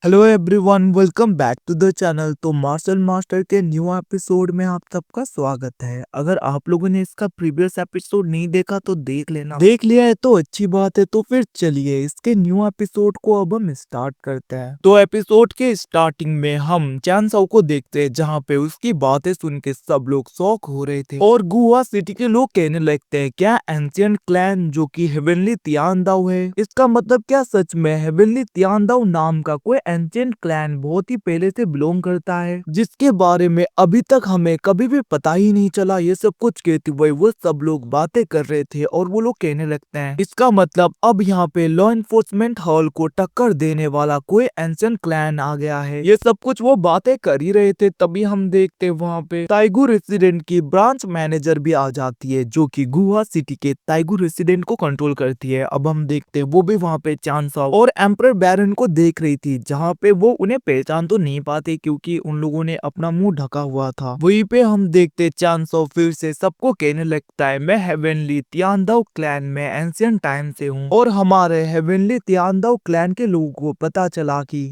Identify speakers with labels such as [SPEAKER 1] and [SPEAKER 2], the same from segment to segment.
[SPEAKER 1] Hello everyone, welcome back to the channel. तो Marshal Master के new episode में आप सबका स्वागत है। अगर आप लोगों ने इसका प्रीवियस एपिसोड नहीं देखा तो देख लेना, देख लिया है तो अच्छी बात है। तो फिर चलिए इसके न्यू एपिसोड को अब हम स्टार्ट करते हैं। तो एपिसोड के स्टार्टिंग में हम चैन साओ को देखते हैं, जहाँ पे उसकी बातें सुन के सब लोग शॉक हो रहे थे और गुआ सिटी के लोग कहने लगते हैं, क्या एंशिएंट क्लैन जो कि हेवनली तियानदाओ है, इसका मतलब क्या सच में हेवनली तियानदाओ नाम का कोई एंशिएंट क्लैन बहुत ही पहले से बिलोंग करता है, जिसके बारे में अभी तक हमें कभी भी पता ही नहीं चला। ये सब कुछ कहते हुए वो सब लोग बातें कर रहे थे और वो लोग कहने लगते हैं, इसका मतलब अब यहाँ पे लॉ एनफोर्समेंट हॉल को टक्कर देने वाला कोई एंशिएंट क्लैन आ गया है। ये सब कुछ वो बातें कर ही रहे थे, तभी हम देखते वहाँ पे ताइगू रेसिडेंट की ब्रांच मैनेजर भी आ जाती है, जो कि गुहा सिटी के ताइगू रेसिडेंट को कंट्रोल करती है। अब हम देखते वो भी वहाँ पे चान साओ और एम्परर बैरन को देख रही थी, जहाँ पे वो उन्हें पहचान तो नहीं पाते क्योंकि उन लोगों ने अपना मुंह ढका हुआ था। वहीं पे हम देखते चान साओ फिर से सबको कहने लगता है, मैं हेवनली तियानदाओ क्लैन में एंशिएंट टाइम से हूँ और हमारे हेवनली तियानदाओ क्लैन के लोगों को पता चला कि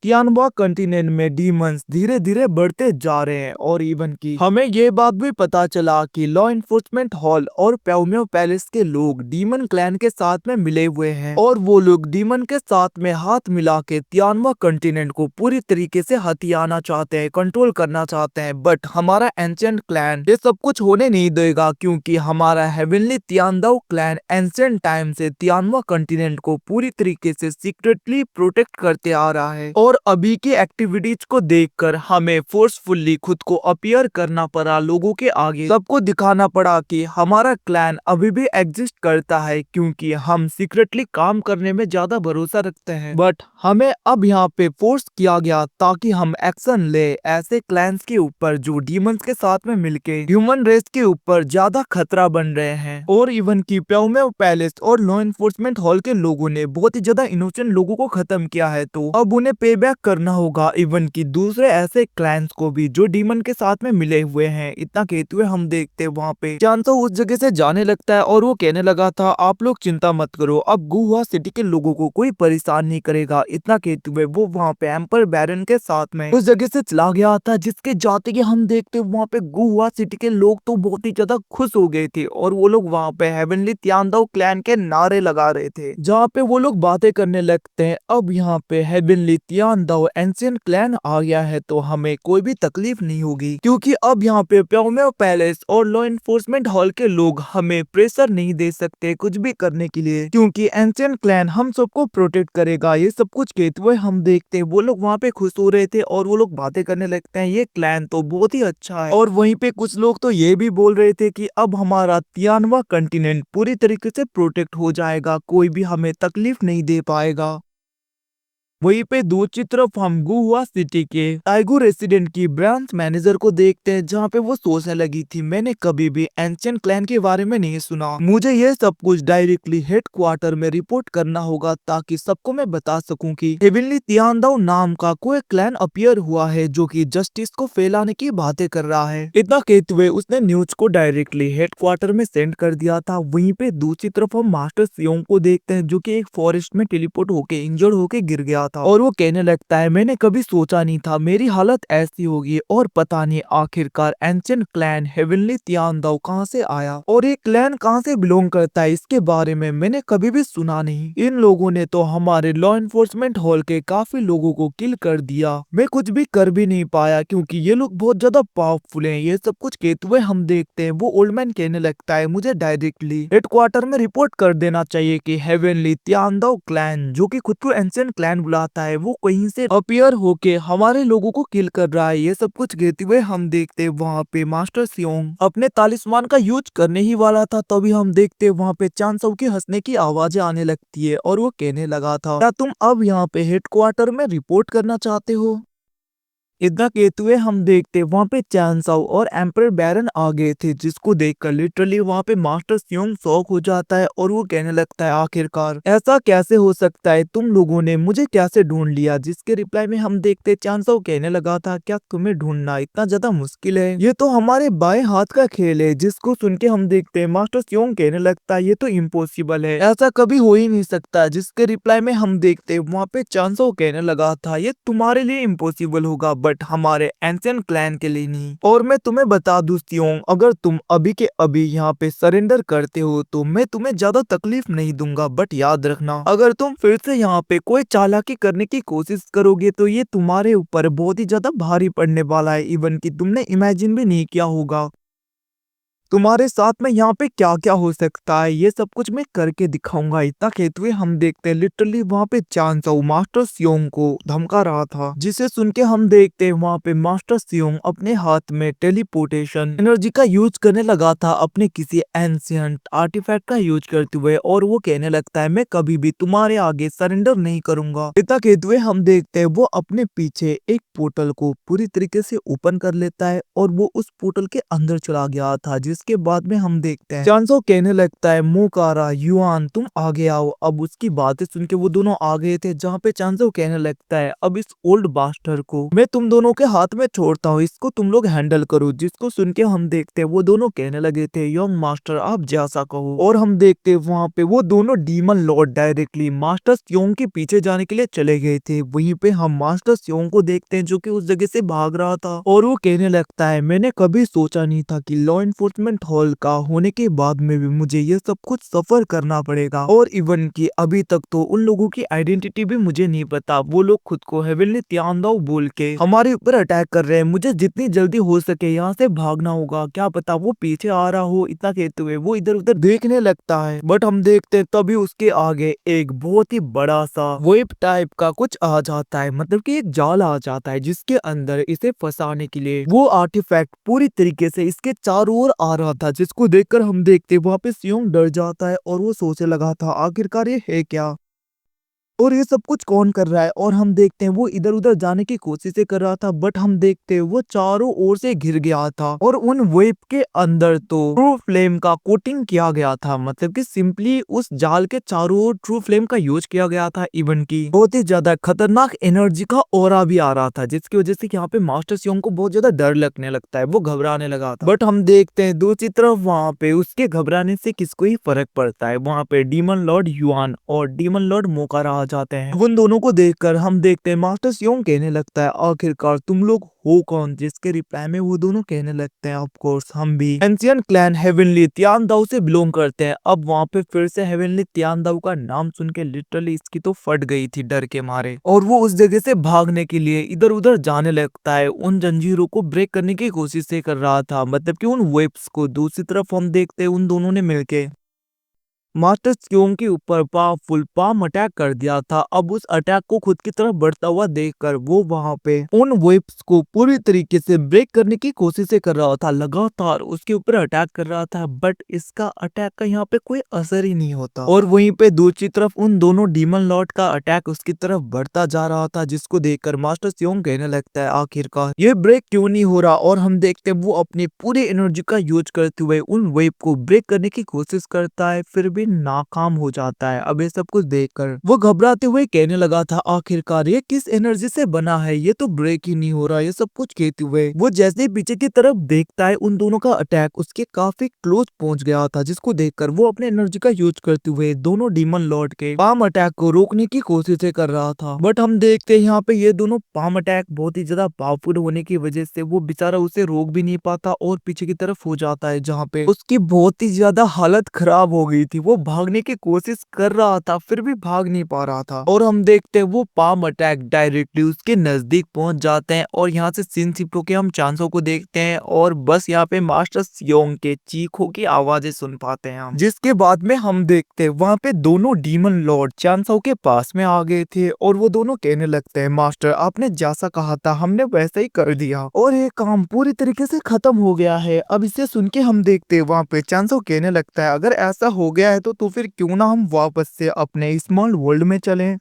[SPEAKER 1] तियानवा कंटिनेंट में डीमंस धीरे धीरे बढ़ते जा रहे हैं और इवन की हमें ये बात भी पता चला कि लॉ एनफोर्समेंट हॉल और प्याओमियो पैलेस के लोग डीमन क्लैन के साथ में मिले हुए हैं और वो लोग डीमन के साथ में हाथ मिला के तियानवा कंटिनेंट को पूरी तरीके से हथियाना चाहते हैं, कंट्रोल करना चाहते हैं। बट हमारा एंशिएंट क्लैन ये सब कुछ होने नहीं देगा, क्योंकि हमारा हेवनली तियानदाओ क्लैन एंशिएंट टाइम से तियानवा कंटिनेंट को पूरी तरीके से सीक्रेटली प्रोटेक्ट करते आ रहा है। और अभी की एक्टिविटीज को देखकर हमें फोर्सफुली खुद को अपीयर करना पड़ा लोगों के आगे, सबको दिखाना पड़ा कि हमारा क्लैन अभी भी एग्जिस्ट करता है, क्योंकि हम सीक्रेटली काम करने में ज्यादा भरोसा रखते हैं। बट हमें अब यहाँ पे फोर्स किया गया ताकि हम एक्शन ले ऐसे क्लैंस के ऊपर जो डीमंस के साथ में मिलके ह्यूमन रेस के ऊपर ज्यादा खतरा बन रहे हैं। और इवन की प्याओमियो पैलेस और लॉ एनफोर्समेंट हॉल के लोगों ने बहुत ही ज्यादा इनोसेंट लोगों को खत्म किया है, तो अब उन्हें पे बैक करना होगा इवन की दूसरे ऐसे क्लैंस को भी जो डीमन के साथ में मिले हुए हैं। इतना कहते हुए हम देखते वहाँ पे चान साओ उस जगह से जाने लगता है और वो कहने लगा था, आप लोग चिंता मत करो, अब गुहा सिटी के लोगों को कोई परेशान नहीं करेगा। इतना कहते हुए वो वहाँ पे एम्पर बैरन के साथ में उस जगह से चला गया था, जिसके जाते ही हम देखते वहाँ पे गुहा सिटी के लोग तो बहुत ही ज्यादा खुश हो गए थे और वो लोग वहाँ पे हेवनली तियानदाओ क्लैन के नारे लगा रहे थे, जहाँ पे वो लोग बातें करने लगते हैं, अब यहाँ पे हेवनली तियानदाओ एंशिएंट क्लैन आ गया है तो हमें कोई भी तकलीफ नहीं होगी, क्योंकि अब यहाँ पे प्याओमियो पैलेस और लॉ एनफोर्समेंट हॉल के लोग हमें प्रेशर नहीं दे सकते कुछ भी करने के लिए, क्योंकि एंशिएंट क्लैन हम सबको प्रोटेक्ट करेगा। ये सब कुछ कहते हुए हम देखते हैं वो लोग वहाँ पे खुश हो रहे थे और वो लोग बातें करने लगते हैं, ये क्लैन तो बहुत ही अच्छा है। और वहीं पे कुछ लोग तो ये भी बोल रहे थे कि अब हमारा तियानवा कंटिनेंट पूरी तरीके से प्रोटेक्ट हो जाएगा, कोई भी हमें तकलीफ नहीं दे पाएगा। वहीं पे दूसरी तरफ हम गुआ सिटी के ताइगू रेसिडेंट की ब्रांच मैनेजर को देखते हैं, जहाँ पे वो सोचने लगी थी, मैंने कभी भी एंशिएंट क्लैन के बारे में नहीं सुना, मुझे ये सब कुछ डायरेक्टली हेडक्वार्टर में रिपोर्ट करना होगा ताकि सबको मैं बता सकूं कि हेवनली तियानदाओ नाम का कोई क्लैन अपीयर हुआ है जो कि जस्टिस को फैलाने की बातें कर रहा है। इतना कहते हुए उसने न्यूज को डायरेक्टली हेडक्वार्टर में सेंड कर दिया था। वहीं पे दूसरी तरफ हम मास्टर सियोंग को देखते हैं, जो कि एक फॉरेस्ट में टेलीपोर्ट होके इंजर्ड होके गिर गया था और वो कहने लगता है, मैंने कभी सोचा नहीं था मेरी हालत ऐसी होगी और पता नहीं आखिरकार एंशिएंट क्लैन हेवनली तियानदाओ कहाँ से आया और ये क्लैन कहाँ से बिलोंग करता है, इसके बारे में मैंने कभी भी सुना नहीं। इन लोगों ने तो हमारे लॉ एनफोर्समेंट हॉल के काफी लोगों को किल कर दिया, मैं कुछ भी कर भी नहीं पाया क्योंकि ये लोग बहुत ज्यादा पावरफुल हैं। ये सब कुछ कहते हुए हम देखते हैं वो ओल्ड मैन कहने लगता है, मुझे डायरेक्टली हेडक्वार्टर में रिपोर्ट कर देना चाहिए कि हेवनली तियानदाओ क्लैन जो कि खुद को एंशिएंट क्लैन बुलाता है वो कहीं से अपीयर होके हमारे लोगों को किल कर रहा है। ये सब कुछ कहते हुए हम देखते वहाँ पे मास्टर सियोंग अपने तालिस्मान का यूज करने ही वाला था, तभी हम देखते वहाँ पे चान साओ की हंसने की आवाजें आने लगती है और वो कहने लगा था, क्या तुम अब यहाँ पे हेडक्वार्टर में रिपोर्ट करना चाहते हो? इतना कहते हुए हम देखते वहां पे चैन साओ और एम्पर बैरन आ गए थे, जिसको देखकर लिटरली वहां पे मास्टर स्योंग शॉक हो जाता है और वो कहने लगता है आखिरकार ऐसा कैसे हो सकता है, तुम लोगों ने मुझे कैसे ढूंढ लिया। जिसके रिप्लाई में हम देखते चैन साओ कहने लगा था क्या तुम्हें ढूंढना इतना ज्यादा मुश्किल है, ये तो हमारे बाएं हाथ का खेल है। जिसको सुन के हम देखते मास्टर स्योंग कहने लगता है ये तो इम्पॉसिबल है, ऐसा कभी हो ही नहीं सकता। जिसके रिप्लाई में हम देखते वहां पे चैन साओ कहने लगा था ये तुम्हारे लिए इम्पॉसिबल होगा बट हमारे एंशियंट क्लैन के लिए नहीं। और मैं तुम्हें बता दूं स्योंग, अगर तुम अभी के अभी यहाँ पे सरेंडर करते हो तो मैं तुम्हें ज्यादा तकलीफ नहीं दूंगा, बट याद रखना अगर तुम फिर से यहाँ पे कोई चालाकी करने की कोशिश करोगे तो ये तुम्हारे ऊपर बहुत ही ज्यादा भारी पड़ने वाला है, इवन कि तुमने इमेजिन भी नहीं किया होगा तुम्हारे साथ में यहाँ पे क्या क्या हो सकता है, ये सब कुछ मैं करके दिखाऊंगा। इतना कहते हुए हम देखते हैं लिटरली वहाँ पे चान साओ मास्टर सियोंग को धमका रहा था, जिसे सुन के हम देखते हैं वहाँ पे मास्टर सियोंग अपने हाथ में टेलीपोर्टेशन एनर्जी का यूज करने लगा था, अपने किसी एंशियंट आर्टिफैक्ट का यूज करते हुए, और वो कहने लगता है मैं कभी भी तुम्हारे आगे सरेंडर नहीं करूंगा। इतना कहते हुए हम देखते हैं वो अपने पीछे एक पोर्टल को पूरी तरीके से ओपन कर लेता है और वो उस पोर्टल के अंदर चला गया था। जिसके बाद में हम देखते हैं चांसो कहने लगता है मोकारा युआन तुम आगे आओ। अब उसकी बातें सुन के वो दोनों आ गए थे, जहाँ पे चांसो कहने लगता है अब इस ओल्ड बास्टर को मैं तुम दोनों के हाथ में छोड़ता हूँ, इसको तुम लोग हैंडल करो। जिसको सुन के हम देखते हैं वो दोनों कहने लगे थे यंग मास्टर आप जैसा कहो। और हम देखते वहां पे वो दोनों डीमन लॉर्ड डायरेक्टली मास्टर स्योंग के पीछे जाने के लिए चले गए थे। वहीं पे हम मास्टर स्योंग को देखते हैं जो कि उस जगह से भाग रहा था और वो कहने लगता है मैंने कभी सोचा नहीं था कि लॉ इन्फोर्समेंट हॉल का होने के बाद में भी मुझे ये सब कुछ सफर करना पड़ेगा, और इवन की अभी तक तो उन लोगों की आइडेंटिटी भी मुझे नहीं पता। वो लोग खुद को हेवनली तियांदाओ बोल के हमारे ऊपर अटैक कर रहे हैं, मुझे जितनी जल्दी हो सके यहाँ से भागना होगा, क्या पता वो पीछे आ रहा हो। इतना कहते हुए वो इधर उधर देखने लगता है, बट हम देखते हैं तभी उसके आगे एक बहुत ही बड़ा सा वेब टाइप का कुछ आ जाता है, मतलब कि एक जाल आ जाता है जिसके अंदर इसे फंसाने के लिए वो आर्टिफैक्ट पूरी तरीके से इसके चारों ओर आ रहा था। जिसको देखकर हम देखते वहां पे सियोंग डर जाता है और वो सोचने लगा था आखिरकार ये है क्या और ये सब कुछ कौन कर रहा है। और हम देखते हैं वो इधर उधर जाने की कोशिश कर रहा था, बट हम देखते हैं वो चारों ओर से घिर गया था और उन वेब के अंदर तो ट्रू फ्लेम का कोटिंग किया गया था, मतलब कि सिंपली उस जाल के चारों ओर ट्रू फ्लेम का यूज किया गया था। इवन की बहुत ही ज्यादा खतरनाक एनर्जी का ऑरा भी आ रहा था, जिसकी वजह से यहाँ पे मास्टर सियोंग को बहुत ज्यादा डर लगने लगता है, वो घबराने लगा था। बट हम देखते हैं दूसरी तरफ वहाँ पे उसके घबराने से किसको ही फर्क पड़ता है, वहाँ पे डीमन लॉर्ड युआन और डीमन लॉर्ड मोकारा आ जाते हैं। उन दोनों को देखकर हम देखते हैं मास्टर सियोंग कहने लगता है आखिरकार तुम लोग हो कौन। जिसके रिप्लाई में वो दोनों कहने लगते हैं ऑफ कोर्स हम भी एंशिएंट क्लैन हेवनली तियांदाओ से बिलोंग करते हैं। अब वहाँ पे फिर से हेवनली तियांदाओ का नाम सुन के लिटरली इसकी तो फट गई थी डर के मारे, और वो उस जगह से भागने के लिए इधर उधर जाने लगता है, उन जंजीरों को ब्रेक करने की कोशिश से कर रहा था, मतलब कि उन वेब्स को। दूसरी तरफ हम देखते हैं उन दोनों ने मिलके मास्टर स्योंग के ऊपर पावरफुल पाम अटैक कर दिया था। अब उस अटैक को खुद की तरफ बढ़ता हुआ देखकर वो वहां पे उन वेब्स को पूरी तरीके से ब्रेक करने की कोशिश कर रहा था, लगातार उसके ऊपर अटैक कर रहा था, बट इसका अटैक का यहाँ पे कोई असर ही नहीं होता। और वहीं पे दूसरी तरफ उन दोनों डीमन लॉर्ड का अटैक उसकी तरफ बढ़ता जा रहा था, जिसको देखकर मास्टर स्योंग कहने लगता है आखिरकार ये ब्रेक क्यों नहीं हो रहा। और हम देखते हैं वो अपनी पूरी एनर्जी का यूज करते हुए उन वेब को ब्रेक करने की कोशिश करता है, फिर भी नाकाम हो जाता है। अब ये सब कुछ देखकर वो घबराते हुए कहने लगा था आखिरकार ये किस एनर्जी से बना है, ये तो ब्रेक ही नहीं हो रहा। ये सब कुछ कहते हुए वो जैसे ही पीछे की तरफ देखता है उन दोनों का अटैक उसके काफी क्लोज पहुंच गया था, जिसको देखकर वो अपने एनर्जी का यूज करते हुए दोनों डीमन लॉर्ड के पाम अटैक को रोकने की कोशिश कर रहा था। बट हम देखते हैं यहाँ पे ये दोनों पाम अटैक बहुत ही ज्यादा पावरफुल होने की वजह से वो बेचारा उसे रोक भी नहीं पाता और पीछे की तरफ हो जाता है, जहाँ पे उसकी बहुत ही ज्यादा हालत खराब हो गई थी। वो भागने की कोशिश कर रहा था फिर भी भाग नहीं पा रहा था, और हम देखते हैं वो पाम अटैक डायरेक्टली उसके नजदीक पहुंच जाते हैं, और यहाँ से सीन शिफ्ट होके हम चांसो को देखते हैं, और बस यहाँ पे मास्टर सियोंग के चीखों की आवाजें सुन पाते हैं हम। जिसके बाद में हम देखते हैं वहाँ पे दोनों डीमन लॉर्ड चांसो के पास में आ गए थे, और वो दोनों कहने लगते हैं मास्टर आपने जैसा कहा था हमने वैसा ही कर दिया और ये काम पूरी तरीके से खत्म हो गया है। अब इसे सुन के हम देखते हैं वहाँ पे चांसो कहने लगता है अगर ऐसा हो गया है तो फिर क्यों ना हम वापस से अपने स्मॉल वर्ल्ड में चलें।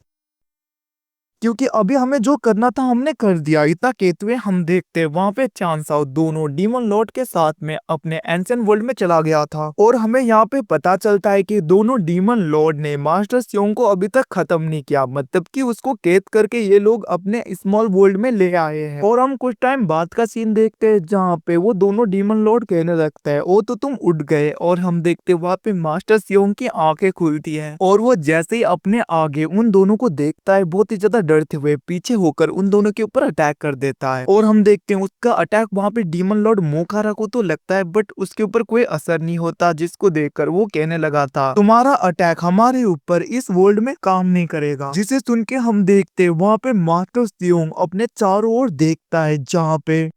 [SPEAKER 1] क्योंकि अभी हमें जो करना था हमने कर दिया। इतना कहते हुए हम देखते हैं वहाँ पे चांसाओ दोनों डीमन लॉर्ड के साथ में अपने एंशिएंट वर्ल्ड में चला गया था और हमें यहाँ पे पता चलता है कि दोनों डीमन लॉर्ड ने मास्टर सियोंग को अभी तक खत्म नहीं किया, मतलब कि उसको कैद करके ये लोग अपने स्मॉल वर्ल्ड में ले आए हैं। और हम कुछ टाइम बाद का सीन देखते हैं जहाँ पे वो दोनों डीमन लॉर्ड कहने लगता है ओ तो तुम उठ गए, और हम देखते वहाँ पे मास्टर सियोंग की आंखें खुलती है और वो जैसे ही अपने आगे उन दोनों को देखता है बहुत ही ज्यादा डरते हुए पीछे होकर उन दोनों के ऊपर अटैक कर देता है। और हम देखते हैं उसका अटैक वहाँ पे डीमन लॉर्ड मोखारा को तो लगता है बट उसके ऊपर कोई असर नहीं होता, जिसको देखकर वो कहने लगा था तुम्हारा अटैक हमारे ऊपर इस वर्ल्ड में काम नहीं करेगा। जिसे सुन के हम देखते हैं वहाँ पे मास्टर सियोंग अपने चारों ओर देखता है जहाँ पे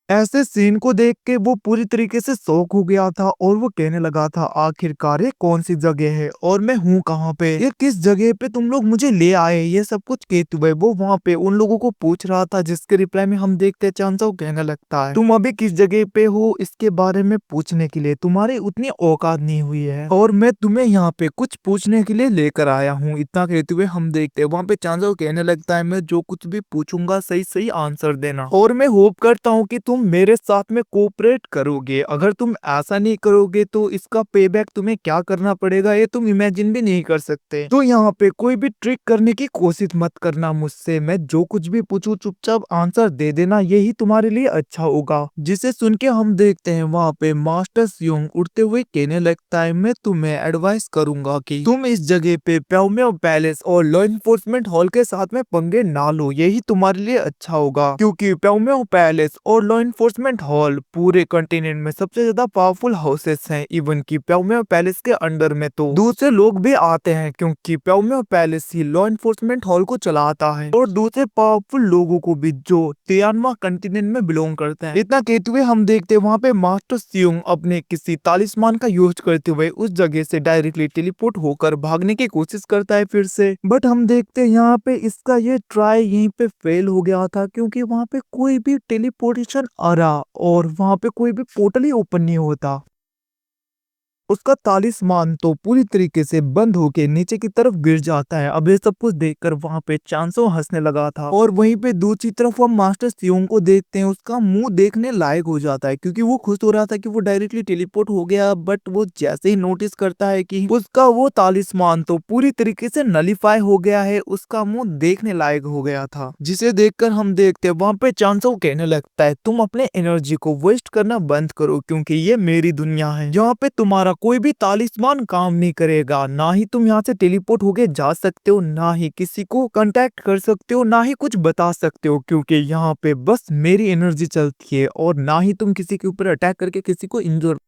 [SPEAKER 1] ऐसे सीन को देख के वो पूरी तरीके से शॉक हो गया था और वो कहने लगा था आखिरकार ये कौन सी जगह है और मैं हूँ कहाँ पे, ये किस जगह पे तुम लोग मुझे ले आए, ये सब कुछ कहते हुए वो वहाँ पे उन लोगों को पूछ रहा था। जिसके रिप्लाई में हम देखते चांसाओ कहने लगता है तुम अभी किस जगह पे हो इसके बारे में पूछने के लिए तुम्हारी उतनी औकात नहीं हुई है और मैं तुम्हें यहाँ पे कुछ पूछने के लिए लेकर आया हूँ। इतना कहते हुए हम देखते वहाँ पे चांसाओ कहने लगता है मैं जो कुछ भी पूछूंगा सही सही आंसर देना और मैं होप करता हूँ कि तुम मेरे साथ में कोऑपरेट करोगे। अगर तुम ऐसा नहीं करोगे तो इसका पेबैक तुम्हें क्या करना पड़ेगा ये तुम इमेजिन भी नहीं कर सकते। तो यहाँ पे कोई भी ट्रिक करने की कोशिश मत करना मुझसे, मैं जो कुछ भी पूछूं चुपचाप आंसर दे देना, यही तुम्हारे लिए अच्छा होगा। जिसे सुन के हम देखते हैं वहाँ पे मास्टर सियोंग उठते हुए कहने लगता है मैं तुम्हें एडवाइस करूंगा कि तुम इस जगह पे प्याओमियाओ पैलेस और लॉ इन्फोर्समेंट हॉल के साथ में पंगे ना लो, यही तुम्हारे लिए अच्छा होगा। क्योंकि प्याओमियाओ पैलेस और लॉ इन्फोर्समेंट हॉल पूरे कंटिनेंट में सबसे ज्यादा पावरफुल हाउसेस हैं। इवन की प्याओमियाओ पैलेस के अंडर में तो दूसरे लोग भी आते हैं क्योंकि प्याओमियाओ पैलेस ही लॉ इन्फोर्समेंट हॉल को चलाता है और दूसरे पावरफुल लोगों को भी जो तियानमा कंटिनेंट में बिलोंग करते हैं। इतना कहते हुए हम देखते हैं वहाँ पे मास्टर सियोंग अपने किसी तालिस्मान का यूज करते हुए उस जगह से डायरेक्टली टेलीपोर्ट होकर भागने की कोशिश करता है फिर से। बट हम देखते हैं यहाँ पे इसका ये ट्राई यहीं पे फेल हो गया था क्योंकि वहाँ पे कोई भी टेलीपोर्टेशन आ रहा और वहाँ पे कोई भी पोर्टल ही ओपन नहीं होता। उसका तालिस्मान तो पूरी तरीके से बंद होके नीचे की तरफ गिर जाता है। अब ये सब कुछ देखकर वहाँ पे चांसो हंसने लगा था और वहीं पे दूसरी तरफ हम मास्टर सियोंग को देखते हैं, उसका मुंह देखने लायक हो जाता है क्योंकि वो खुश हो रहा था कि वो डायरेक्टली टेलीपोर्ट हो गया। बट वो जैसे ही नोटिस करता है कि उसका वो तालिस्मान तो पूरी तरीके से नलीफाई हो गया है, उसका मुंह देखने लायक हो गया था। जिसे देखकर हम देखते हैं वहाँ पे चांसो कहने लगता है तुम अपने एनर्जी को वेस्ट करना बंद करो क्योंकि ये मेरी दुनिया है, यहाँ पे तुम्हारा कोई भी तालिस्मान काम नहीं करेगा। ना ही तुम यहाँ से टेलीपोर्ट होके जा सकते हो, ना ही किसी को कांटेक्ट कर सकते हो, ना ही कुछ बता सकते हो क्योंकि यहाँ पे बस मेरी एनर्जी चलती है। और ना ही तुम किसी के ऊपर अटैक करके किसी को इंजोर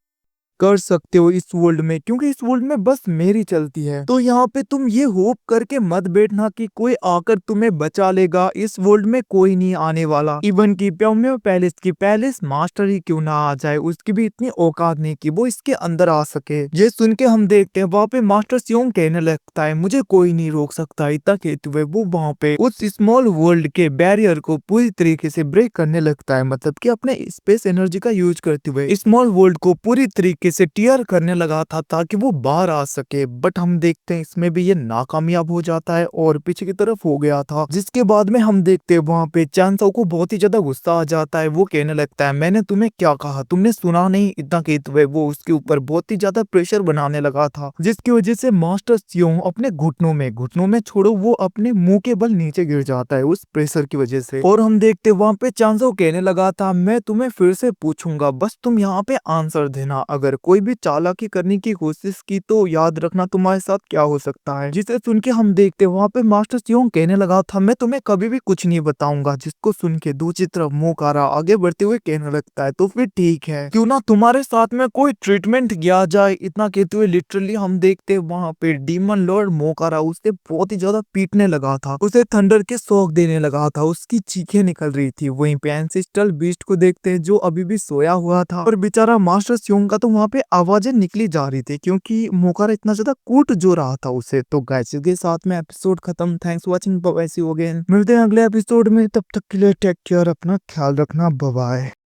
[SPEAKER 1] कर सकते हो इस वर्ल्ड में क्योंकि इस वर्ल्ड में बस मेरी चलती है। तो यहाँ पे तुम ये होप करके मत बैठना कि कोई आकर तुम्हें बचा लेगा, इस वर्ल्ड में कोई नहीं आने वाला। इवन की प्याओमियाओ पैलेस की पैलेस मास्टर ही क्यों ना आ जाए, उसकी भी इतनी औकात नहीं कि वो इसके अंदर आ सके। ये सुन के हम देखते हैं वहाँ पे मास्टर सियोंग कहने लगता है मुझे कोई नहीं रोक सकता। इतना कहते हुए वो वहाँ पे उस स्मॉल वर्ल्ड के बैरियर को पूरी तरीके से ब्रेक करने लगता है, मतलब कि अपने स्पेस एनर्जी का यूज करते हुए स्मॉल वर्ल्ड को पूरी तरीके से टीयर करने लगा था ताकि वो बाहर आ सके। बट हम देखते हैं इसमें भी ये नाकामयाब हो जाता है और पीछे की तरफ हो गया था। जिसके बाद में हम देखते हैं वहाँ पे चांसाओ को बहुत ही ज्यादा गुस्सा आ जाता है। वो कहने लगता है मैंने तुम्हें क्या कहा, तुमने सुना नहीं। इतना कहते हुए वो उसके ऊपर बहुत ही ज्यादा प्रेशर बनाने लगा था जिसकी वजह से मास्टर सियोंग अपने घुटनों में छोड़ो वो अपने मुंह के बल नीचे गिर जाता है उस प्रेशर की वजह से। और हम देखते वहाँ पे चांसाओ कहने लगा था मैं तुम्हें फिर से पूछूंगा, बस तुम यहाँ पे आंसर देना। अगर कोई भी चालाकी करने की कोशिश की तो याद रखना तुम्हारे साथ क्या हो सकता है। जिसे सुन के हम देखते वहाँ पे मास्टर सियोंग कहने लगा था मैं तुम्हें कभी भी कुछ नहीं बताऊंगा। जिसको सुन के दूसरी तरफ मोखारा आगे बढ़ते हुए कहने लगता है तो फिर ठीक है, क्यों ना तुम्हारे साथ में कोई ट्रीटमेंट किया जाए। इतना कहते हुए लिटरली हम देखते वहाँ पे डीमन लॉर्ड मोखारा उससे बहुत ही ज्यादा पीटने लगा था, उसे थंडर के शॉक देने लगा था, उसकी चीखें निकल रही थी। वहीं पे एंसेस्ट्रल बीस्ट को देखते हैं जो अभी भी सोया हुआ था और बेचारा मास्टर सियोंग का तो वहाँ पे आवाजें निकली जा रही थी क्योंकि मोखारा इतना ज्यादा कूट जो रहा था उसे। तो गाइस के साथ में एपिसोड खत्म। थैंक्स वॉचिंग, बाय सी हो गए, मिलते हैं अगले एपिसोड में, तब तक के लिए टेक केयर, अपना ख्याल रखना, बाय बाय।